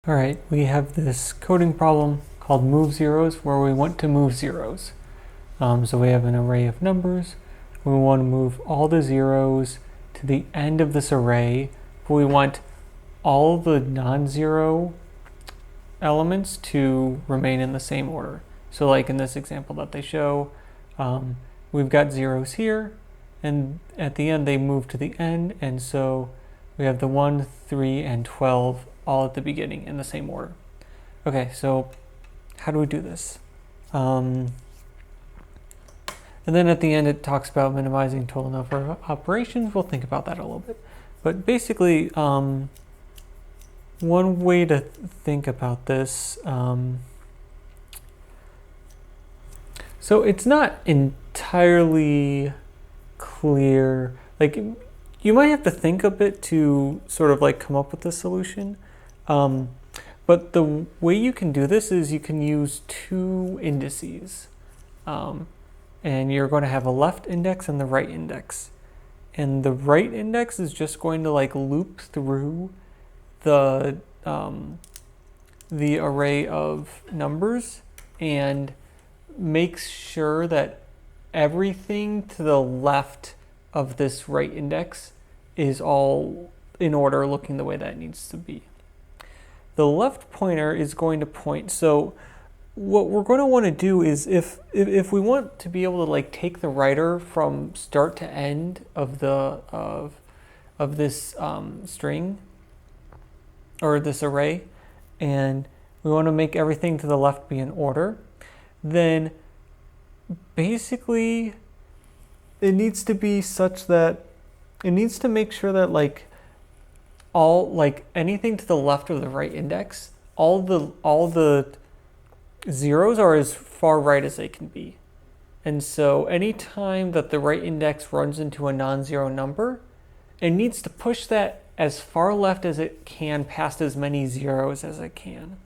All right, we have this coding problem called move zeros where we want to move zeros. So we have an array of numbers. We want to move all the zeros to the end of this array, but we want all the non-zero elements to remain in the same order. So like in this example that they show, we've got zeros here, and at the end they move to the end, and so we have the 1, 3, and 12 all at the beginning in the same order. Okay, so how do we do this? And then at the end it talks about minimizing total number of operations. We'll think about that a little bit. But basically, one way to think about this, so it's not entirely clear. Like, you might have to think a bit to sort of like come up with the solution. But the way you can do this is you can use two indices. And you're going to have a left index and the right index. And the right index is just going to like loop through the array of numbers and makes sure that everything to the left of this right index is all in order, looking the way that it needs to be. The left pointer is going to point, so what we're going to want to do is if we want to be able to like take the writer from start to end of the of this string or this array, and we want to make everything to the left be in order, then basically it needs to be such that it needs to make sure that like anything to the left of the right index, all the zeros are as far right as they can be. And so anytime that the right index runs into a non-zero number, it needs to push that as far left as it can past as many zeros as it can.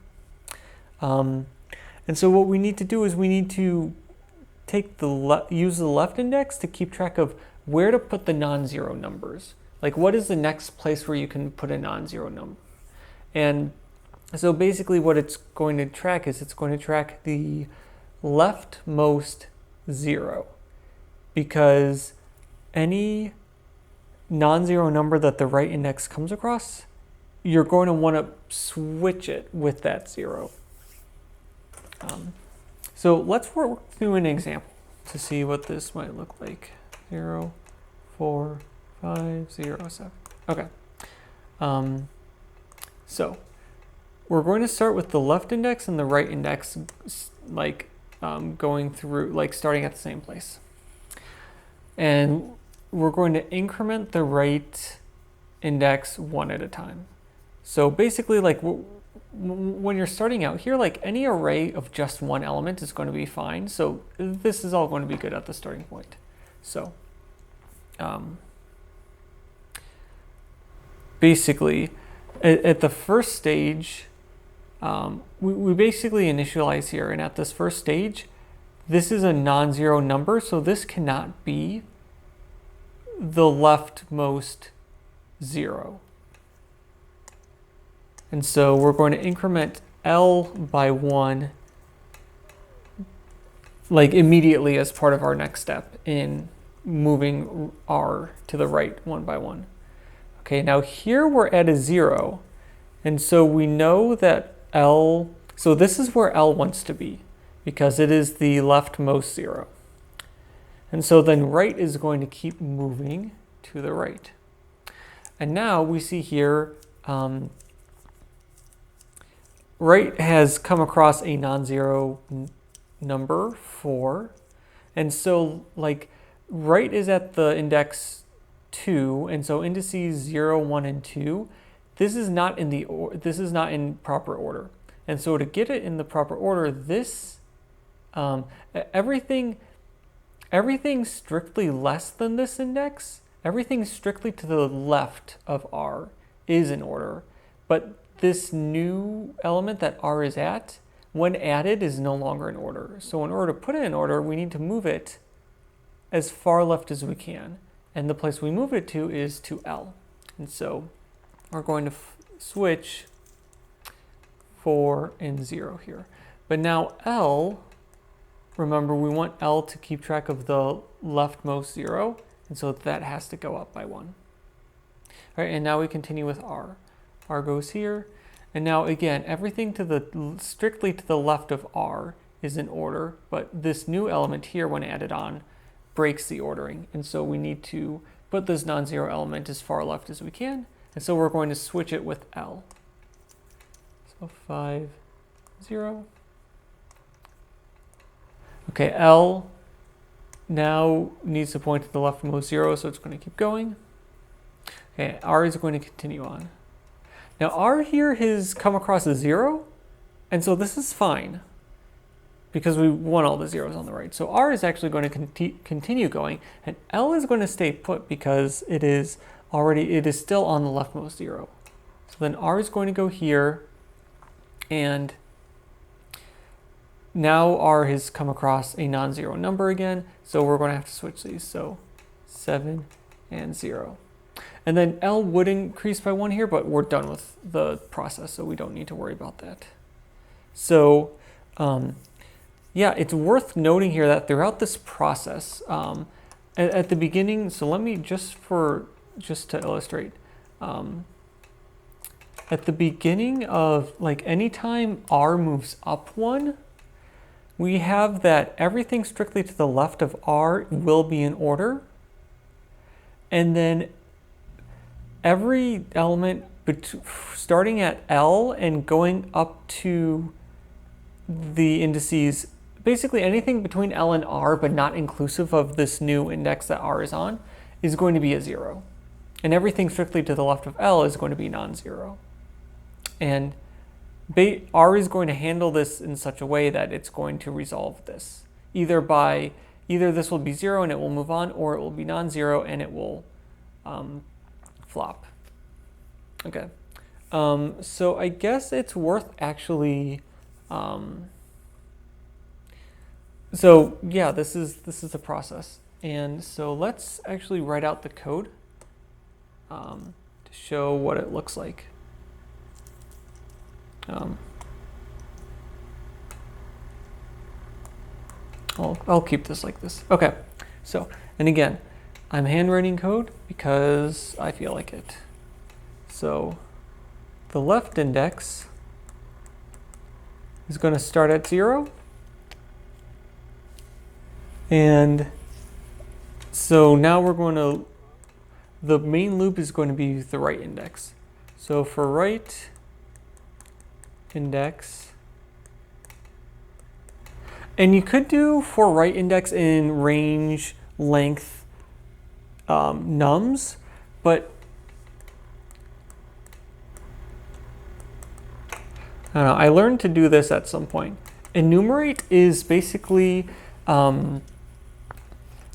And so what we need to do is we need to take use the left index to keep track of where to put the non-zero numbers. Like, what is the next place where you can put a non-zero number? And so basically what it's going to track is it's going to track the leftmost zero, because any non-zero number that the right index comes across, you're going to want to switch it with that zero. So let's work through an example to see what this might look like. 0, 4, 5, 0, 7. Okay. So we're going to start with the left index and the right index, like going through, like starting at the same place. And we're going to increment the right index one at a time. So basically, like when you're starting out here, like any array of just one element is going to be fine. So this is all going to be good at the starting point. So basically, at the first stage, we basically initialize here, and at this first stage, this is a non-zero number, so this cannot be the leftmost zero. And so we're going to increment L by 1 like immediately as part of our next step in moving R to the right 1 by 1. Okay, now here we're at a 0, and so we know that L, so this is where L wants to be, because it is the leftmost 0. And so then right is going to keep moving to the right. And now we see here, right has come across a non-zero number 4. And so like right is at the index 2, and so indices 0, 1, and 2, this is not in proper order. And so to get it in the proper order, this everything strictly less than this index, everything strictly to the left of R is in order, but this new element that R is at, when added, is no longer in order. So in order to put it in order, we need to move it as far left as we can. And the place we move it to is to L. And so we're going to switch 4, and 0 here. But now L, remember we want L to keep track of the leftmost 0, and so that has to go up by 1. All right, and now we continue with R. R goes here, and now again, everything strictly to the left of R is in order, but this new element here, when added on, breaks the ordering, and so we need to put this non-zero element as far left as we can, and so we're going to switch it with L. So 5, 0. Okay, L now needs to point to the leftmost 0, so it's going to keep going. Okay, R is going to continue on. Now R here has come across a 0, and so this is fine because we want all the zeros on the right. So R is actually going to continue going, and L is going to stay put because it is still on the leftmost 0. So then R is going to go here, and now R has come across a non-zero number again, so we're going to have to switch these. So 7 and 0. And then L would increase by 1 here, but we're done with the process, so we don't need to worry about that. So yeah, it's worth noting here that throughout this process, at the beginning, so let me just to illustrate, at the beginning of, like, anytime R moves up 1, we have that everything strictly to the left of R will be in order, and then every element starting at L and going up to the indices, basically anything between L and R, but not inclusive of this new index that R is on, is going to be a 0. And everything strictly to the left of L is going to be non-zero. And R is going to handle this in such a way that it's going to resolve this. Either this will be 0 and it will move on, or it will be non-zero and it will flop. Okay. So I guess it's worth actually, so yeah, this is the process. And so let's actually write out the code to show what it looks like. I'll keep this like this. Okay, so, and again, I'm handwriting code because I feel like it. So the left index is going to start at 0. And so now we're going to, the main loop is going to be the right index. So for right index, and you could do for right index in range, length, nums, but I don't know, I learned to do this at some point. Enumerate is basically,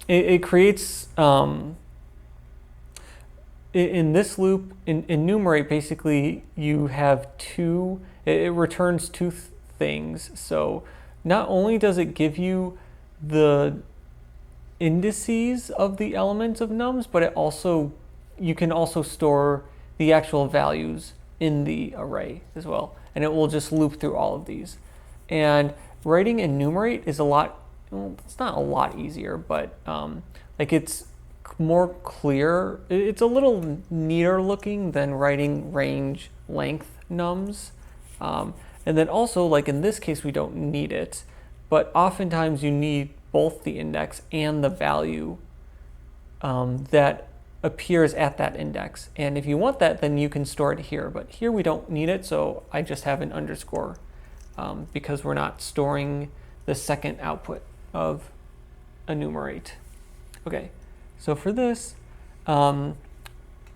it creates, in this loop, enumerate, basically you have it returns two things. So not only does it give you the indices of the elements of nums, but you can also store the actual values in the array as well. And it will just loop through all of these. And writing enumerate is it's not a lot easier, but like it's more clear. It's a little neater looking than writing range, length nums. And then also, like in this case, we don't need it, but oftentimes you need both the index and the value that appears at that index. And if you want that, then you can store it here, but here we don't need it, so I just have an underscore because we're not storing the second output of enumerate. Okay, so for this,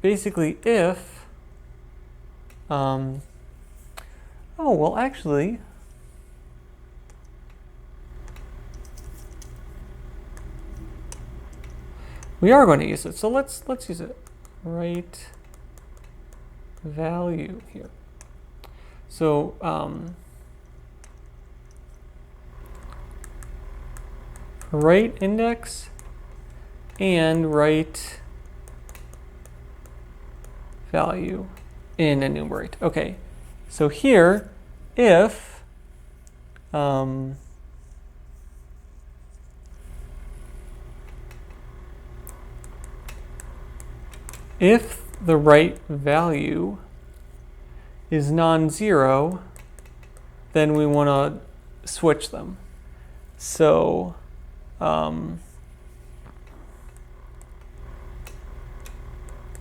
basically if, oh, well actually, we are going to use it, so let's use it. Right value here. So right index and right value in enumerate. Okay, so here if if the right value is non-zero, then we want to switch them. So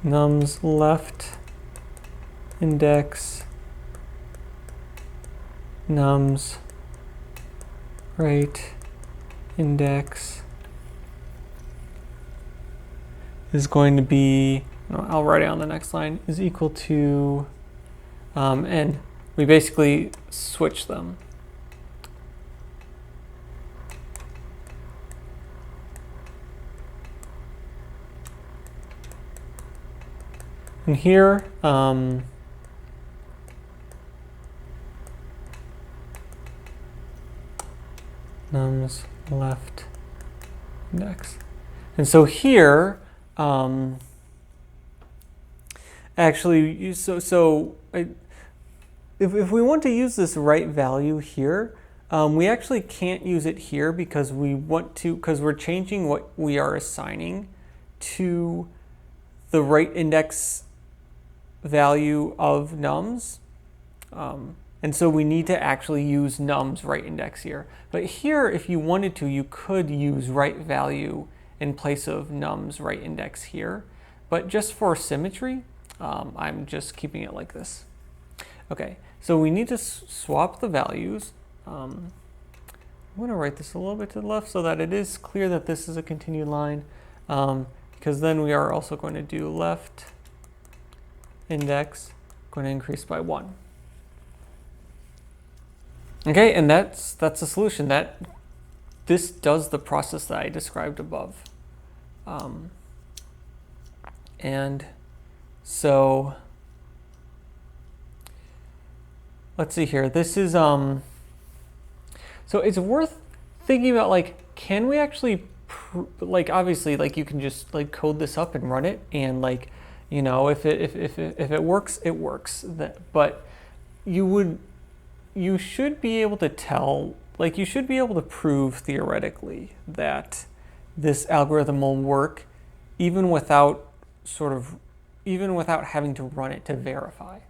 num's left index, num's right index is going to be, I'll write it on the next line, is equal to, and we basically switch them. And here, num's left index. And so here, actually, if we want to use this right value here, we actually can't use it here because we're changing what we are assigning to the right index value of nums. And so we need to actually use num's right index here. But here, if you wanted to, you could use right value in place of num's right index here. But just for symmetry, I'm just keeping it like this. Okay, so we need to swap the values. I'm going to write this a little bit to the left so that it is clear that this is a continued line, because then we are also going to do left index, going to increase by 1. Okay, and that's the solution. This does the process that I described above. And so let's see here. This is so it's worth thinking about, like, can we actually like, obviously, like, you can just like code this up and run it, and like, you know, if it works, it works. But you should be able to tell, like, you should be able to prove theoretically that this algorithm will work even without having to run it to verify.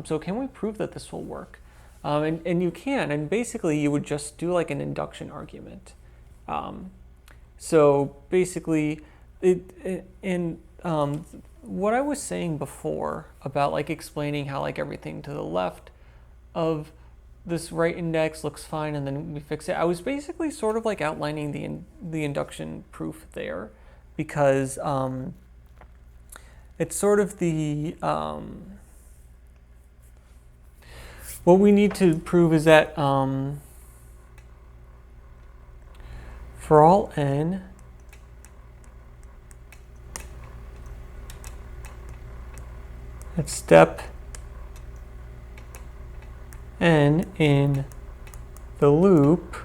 So can we prove that this will work? And you can, and basically you would just do like an induction argument. So basically, what I was saying before about like explaining how like everything to the left of this right index looks fine and then we fix it, I was basically sort of like outlining the induction proof there, because it's sort of the what we need to prove is that for all n at step n in the loop,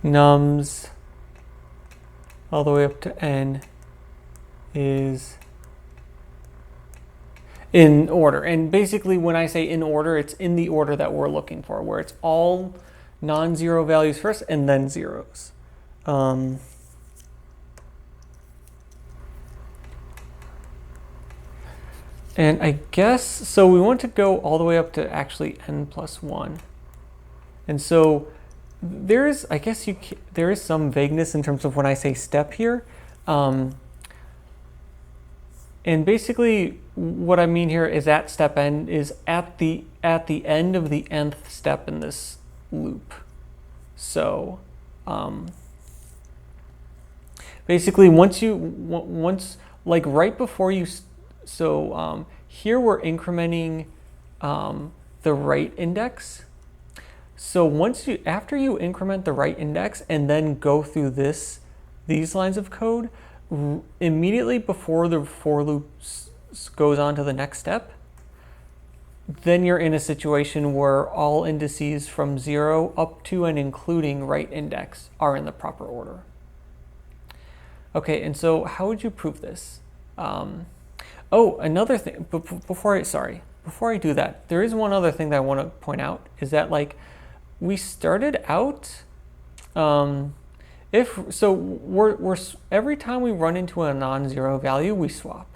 nums all the way up to n is in order. And basically when I say in order, it's in the order that we're looking for, where it's all non-zero values first and then zeros. And I guess, so we want to go all the way up to actually n plus 1. And so there is, I guess there is some vagueness in terms of when I say step here. And basically what I mean here is at step n is at the end of the nth step in this loop. So basically once like right before you, so here we're incrementing the right index. So after you increment the right index and then go through these lines of code, immediately before the for loop goes on to the next step, then you're in a situation where all indices from 0 up to and including right index are in the proper order. Okay, and so how would you prove this? Oh, another thing, before I do that, there is one other thing that I want to point out, is that like we started out, if so, we're every time we run into a non-zero value, we swap,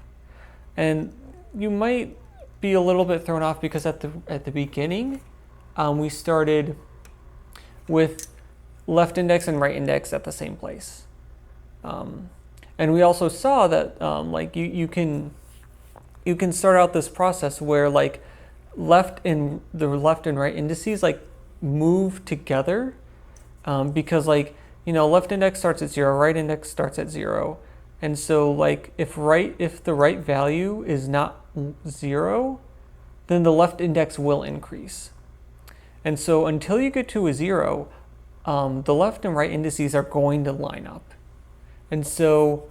and you might be a little bit thrown off because at the beginning, we started with left index and right index at the same place, and we also saw that like you can start out this process where like the left and right indices like move together, because like, you know, left index starts at 0, right index starts at 0, and so like if the right value is not 0, then the left index will increase. And so until you get to a 0, the left and right indices are going to line up. And so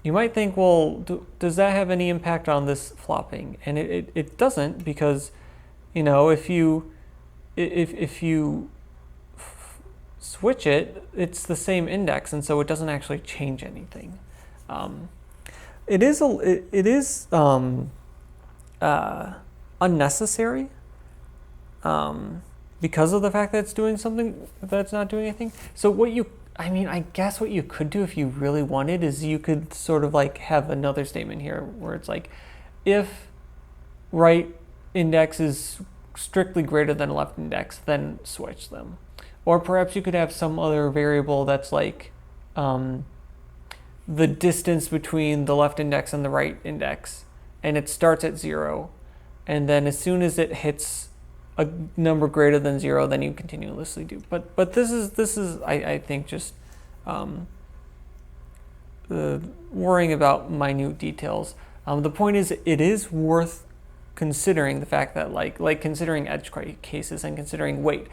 you might think, well, does that have any impact on this flopping? And it doesn't, because, you know, if you switch it, it's the same index, and so it doesn't actually change anything. It is unnecessary, because of the fact that it's doing something that's not doing anything. So I guess what you could do if you really wanted is you could sort of like have another statement here where it's like, if right index is strictly greater than left index, then switch them. Or perhaps you could have some other variable that's like the distance between the left index and the right index, and it starts at 0, and then as soon as it hits a number greater than 0, then you continuously do. But this is I think just worrying about minute details. The point is, it is worth considering the fact that like considering edge cases and considering, wait,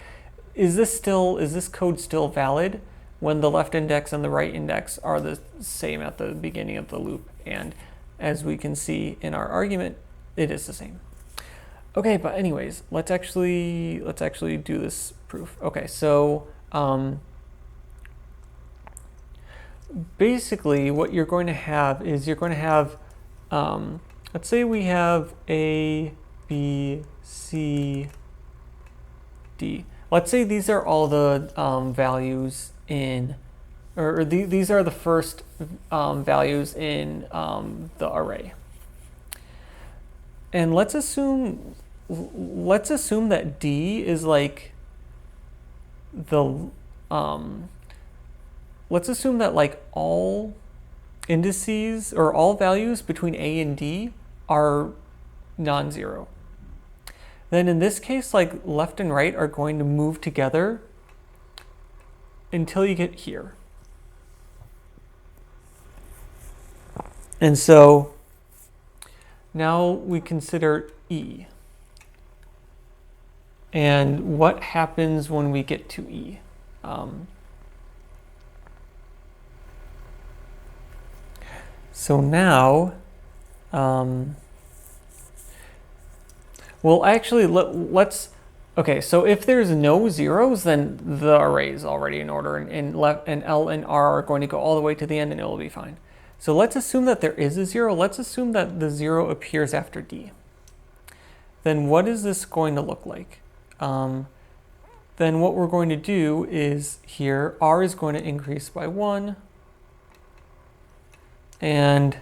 is this code still valid when the left index and the right index are the same at the beginning of the loop? And as we can see in our argument, it is the same. Okay, but anyways, let's actually do this proof. Okay, so basically what you're going to have is let's say we have A, B, C, D. Let's say these are all the values in, or these are the first values in the array. And let's assume that D is like the let's assume that like all indices or all values between A and D are non-zero. Then in this case, like left and right are going to move together until you get here. And so now we consider E. And what happens when we get to E? So now, well, actually, let's. Okay, so if there's no zeros, then the array is already in order, and L and R are going to go all the way to the end, and it will be fine. So let's assume that there is a 0. Let's assume that the 0 appears after D. Then what is this going to look like? Then what we're going to do is here, R is going to increase by 1, and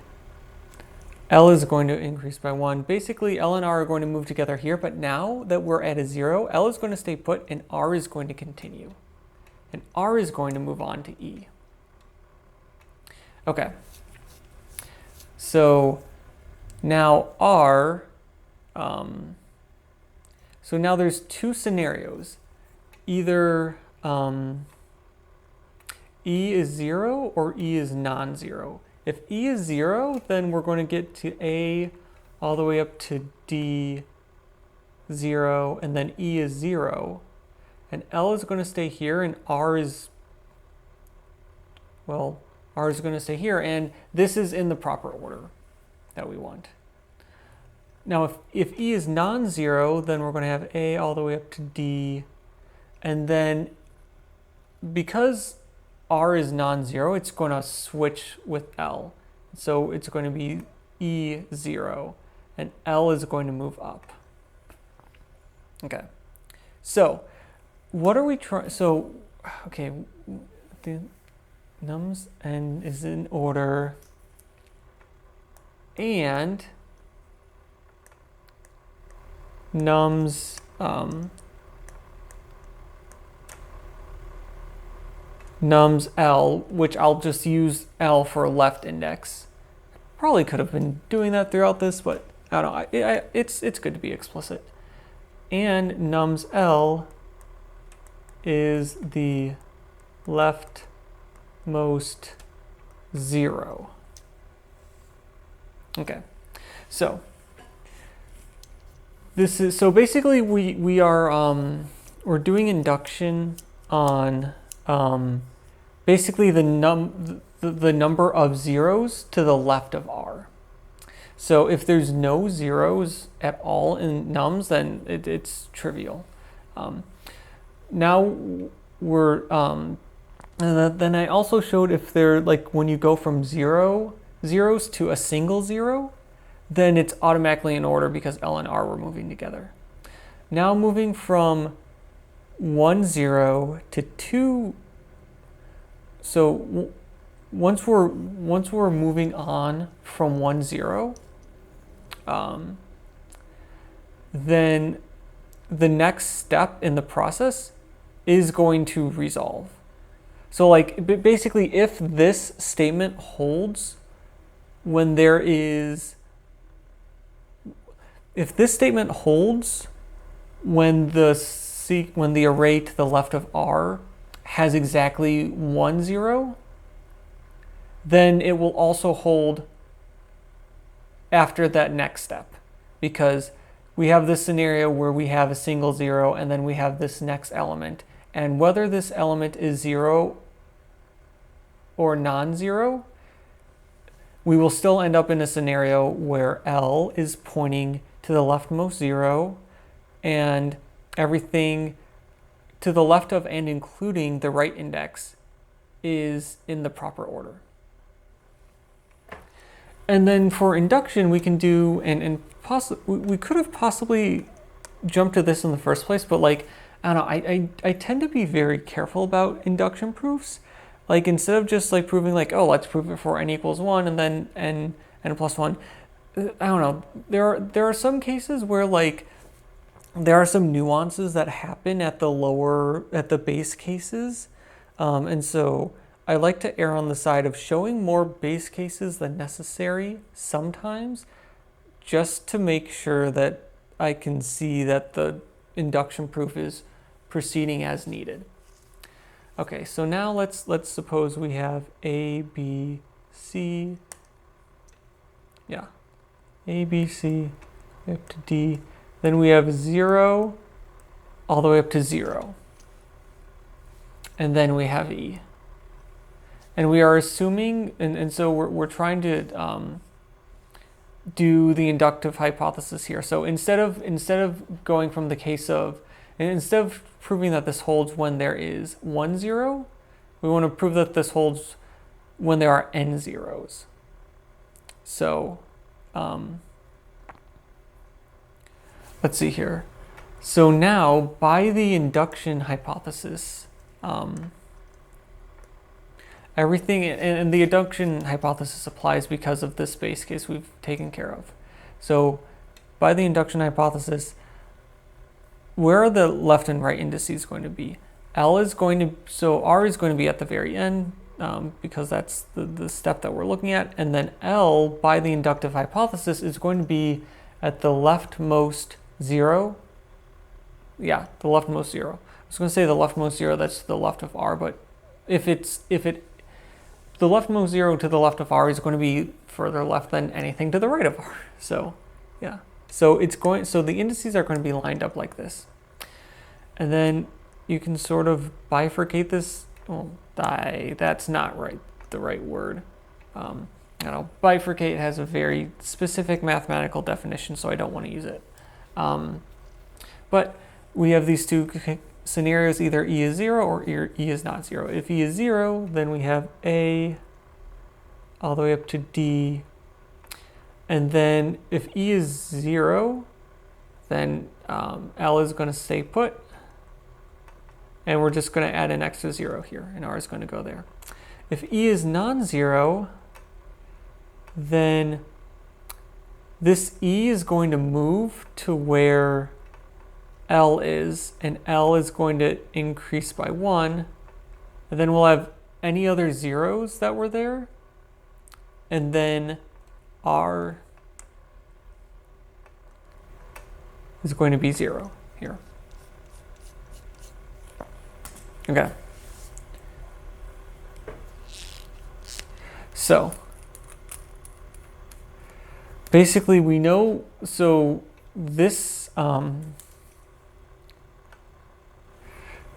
L is going to increase by 1. Basically, L and R are going to move together here, but now that we're at a 0, L is going to stay put, and R is going to continue. And R is going to move on to E. Okay. So now R, so now there's two scenarios. Either E is 0 or E is non-zero. If E is 0, then we're going to get to A all the way up to D 0, and then E is 0. And L is going to stay here, and R is going to stay here, and this is in the proper order that we want. Now, if E is non-zero, then we're going to have A all the way up to D, and then because R is non-zero, it's going to switch with L. So it's going to be E0, and L is going to move up. Okay, so what are we trying? So, okay, the nums n is in order, and nums nums L, which I'll just use L for left index. Probably could have been doing that throughout this, but I don't know. It's good to be explicit. And nums L is the leftmost 0. Okay, so this is basically we are we're doing induction on basically the number of zeros to the left of R. So if there's no zeros at all in nums, then it's trivial. Now we're and then I also showed if they're like when you go from zeros to a single zero, then it's automatically in order because L and R were moving together. Now moving from 1 0 to 2. So once we're moving on from 1 0, then the next step in the process is going to resolve. So like basically if this statement holds when there is, if this statement holds when the array to the left of R has exactly 1 0, then it will also hold after that next step, because we have this scenario where we have a single 0 and then we have this next element, and whether this element is 0 or non-zero, we will still end up in a scenario where L is pointing to the leftmost 0 and everything to the left of and including the right index is in the proper order. And then for induction, we can do, we could have possibly jumped to this in the first place, but like, I don't know, I tend to be very careful about induction proofs. Like instead of just like proving like, oh, let's prove it for n equals 1 and then n plus 1, I don't know, there are some cases where like, there are some nuances that happen at the base cases. And so I like to err on the side of showing more base cases than necessary sometimes, just to make sure that I can see that the induction proof is proceeding as needed. Okay, so now let's suppose we have A, B, C, yeah, A, B, C, up to D. Then we have 0 all the way up to 0. And then we have E. And we are assuming, and so we're trying to do the inductive hypothesis here. So instead of going from the case of, and instead of proving that this holds when there is 1 0, we want to prove that this holds when there are n zeros. So let's see here. So now by the induction hypothesis, everything, and the induction hypothesis applies because of this base case we've taken care of. So by the induction hypothesis, where are the left and right indices going to be? L is going to, so R is going to be at the very end, because that's the step that we're looking at. And then L, by the inductive hypothesis, is going to be at the leftmost 0. Yeah, the leftmost 0. I was going to say the leftmost 0 that's to the left of R, but the leftmost 0 to the left of R is going to be further left than anything to the right of R. So yeah, so the indices are going to be lined up like this. And then you can sort of bifurcate this. Oh, that's not the right word. I don't know, bifurcate has a very specific mathematical definition, so I don't want to use it. But we have these two scenarios, either E is 0 or E is not 0. If E is 0, then we have A all the way up to D. And then if E is 0, then L is going to stay put. And we're just going to add an extra 0 here, and R is going to go there. If E is non-zero, then this E is going to move to where L is, and L is going to increase by 1. And then we'll have any other zeros that were there. And then R is going to be 0 here. Okay. So basically we know, so this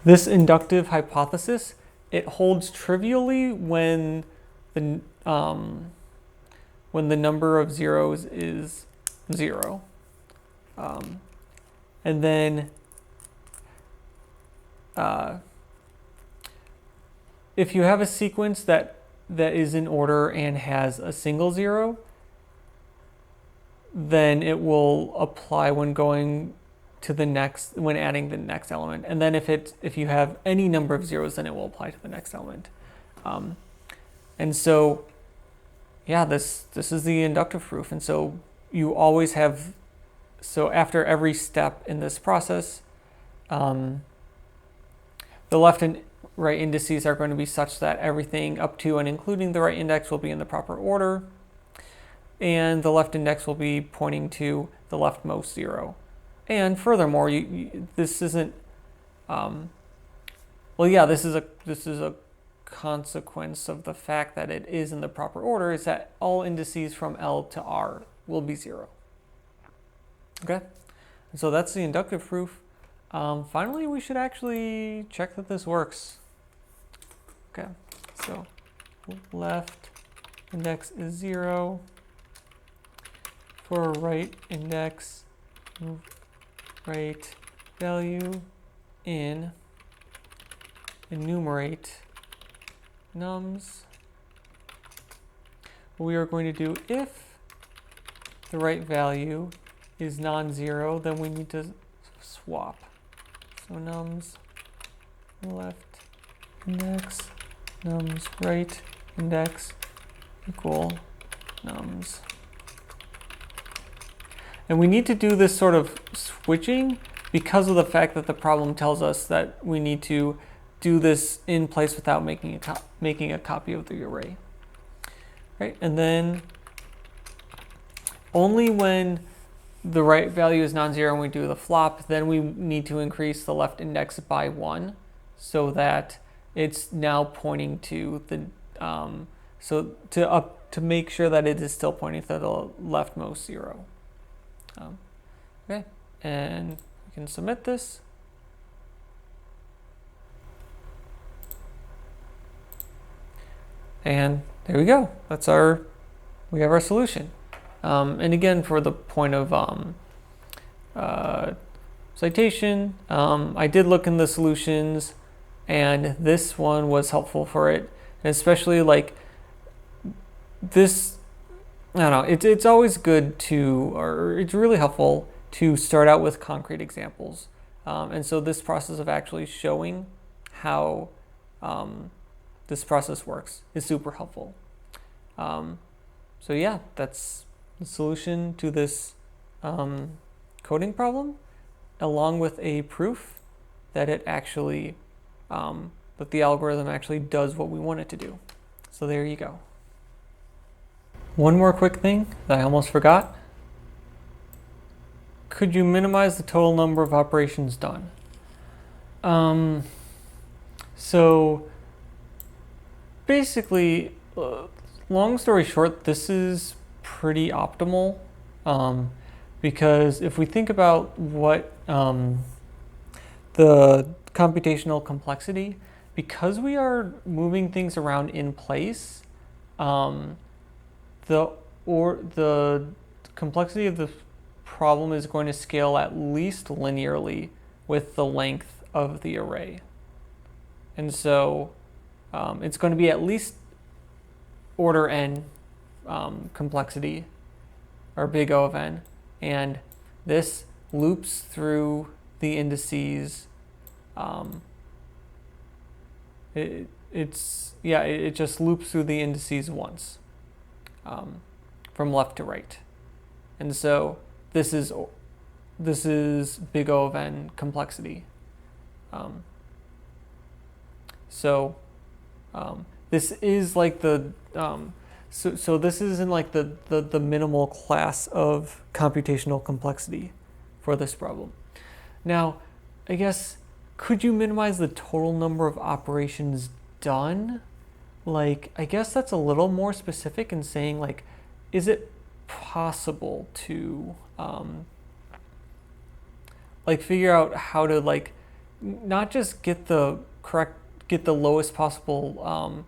this inductive hypothesis, it holds trivially when the number of zeros is 0. And then if you have a sequence that is in order and has a single 0, then it will apply when going to the next, when adding the next element. And then if you have any number of zeros, then it will apply to the next element. And so, yeah, this is the inductive proof. And so you always have, so after every step in this process, the left and right indices are going to be such that everything up to and including the right index will be in the proper order. And the left index will be pointing to the leftmost 0. And furthermore, this isn't, well, yeah, this is a consequence of the fact that it is in the proper order, is that all indices from L to R will be 0. Okay, and so that's the inductive proof. Finally, we should actually check that this works. Okay, so left index is 0. For right index, move right value in enumerate nums. We are going to do, if the right value is non-zero, then we need to swap. So nums left index, nums right index equal nums. And we need to do this sort of switching because of the fact that the problem tells us that we need to do this in place without making a copy of the array. Right? And then only when the right value is non-zero and we do the flop, then we need to increase the left index by 1 so that it's now pointing to the, to make sure that it is still pointing to the leftmost 0. Okay, and we can submit this. And there we go. We have our solution. And again, for the point of citation, I did look in the solutions, and this one was helpful for it, and especially like this. I don't know, it's always good to, or it's really helpful to start out with concrete examples. And so this process of actually showing how this process works is super helpful. So yeah, that's the solution to this coding problem, along with a proof that it actually, that the algorithm actually does what we want it to do. So there you go. One more quick thing that I almost forgot. Could you minimize the total number of operations done? So basically, long story short, this is pretty optimal, because if we think about what the computational complexity, because we are moving things around in place, the complexity of the problem is going to scale at least linearly with the length of the array. And so it's going to be at least order n complexity or big O of n, and this loops through the indices. It just loops through the indices once, from left to right, and so this is big O of n complexity. This is like the so this is in like the minimal class of computational complexity for this problem. Now, I guess, could you minimize the total number of operations done? Like, I guess that's a little more specific in saying, like, is it possible to like figure out how to like not just get the lowest possible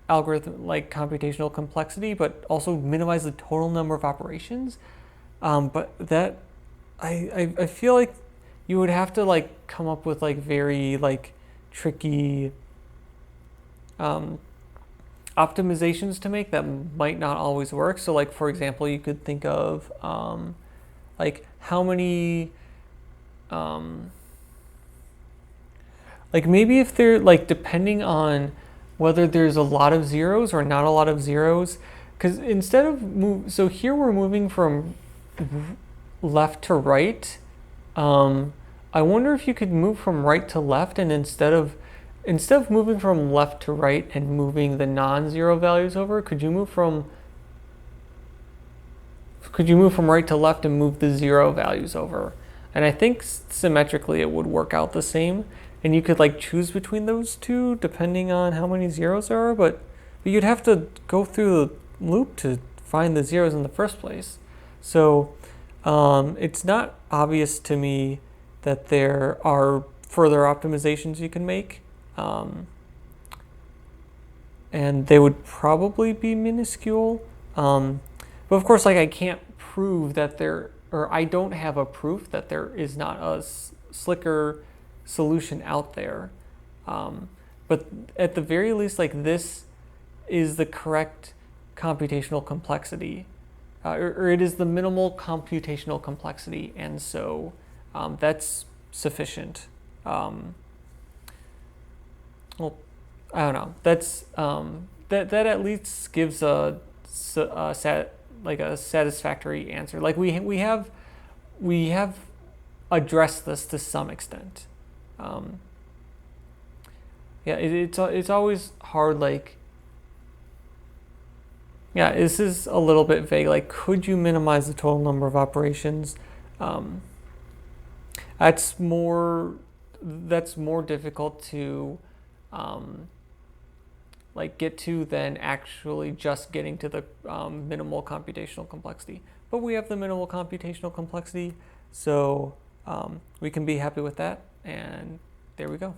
algorithm, like computational complexity, but also minimize the total number of operations. But that I feel like you would have to like come up with like very like tricky optimizations to make that might not always work. So like, for example, you could think of like how many like maybe if they're like depending on whether there's a lot of zeros or not a lot of zeros, because instead of so here we're moving from left to right. I wonder if you could move from right to left, and instead of moving from left to right and moving the non-zero values over, could you move from right to left and move the zero values over? And I think symmetrically it would work out the same, and you could like choose between those two depending on how many zeros there are, but you'd have to go through the loop to find the zeros in the first place. So it's not obvious to me that there are further optimizations you can make, and they would probably be minuscule. But of course, like I can't prove that there, or I don't have a proof that there is not a slicker solution out there. But at the very least, like this is the correct computational complexity, or it is the minimal computational complexity, and so that's sufficient. Well, I don't know. That's that at least gives a satisfactory answer. Like we have addressed this to some extent. It's always hard. Like, yeah, this is a little bit vague. Like, could you minimize the total number of operations? That's more difficult to like get to than actually just getting to the minimal computational complexity. But we have the minimal computational complexity, so we can be happy with that, and there we go.